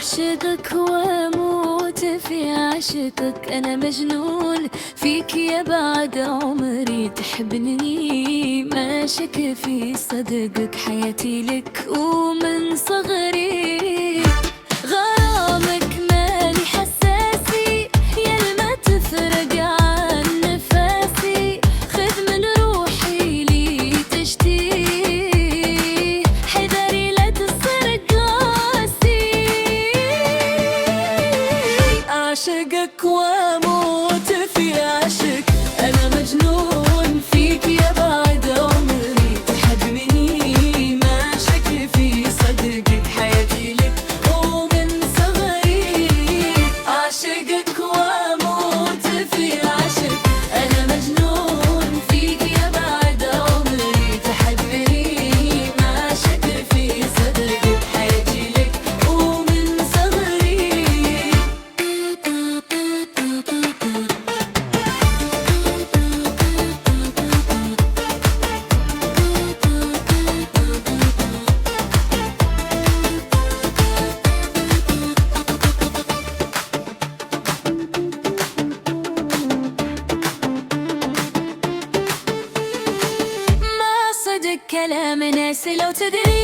أعشقك وأموت في عشقك، أنا مجنون فيك يا بعد عمري، تحبني ما شك في صدقك، حياتي لك ومن صغري غرامك مالي حساسي، يا ما تفرق عن نفاسي، خذ من روحي لي تشتي، حذري لا تصير قاسي. أعشقك وأموت في عشق، أنا مجنون فيك يا بعد عمري، تحبني ما شك في صدقك، حياتي لك ومن صغري. أعشقك وأموت في عشق، أنا مجنون فيك يا بعد عمري، تحبني ما شك في صدقك، حياتي لك ومن صغري. ما صدق كلام ناس لو تدري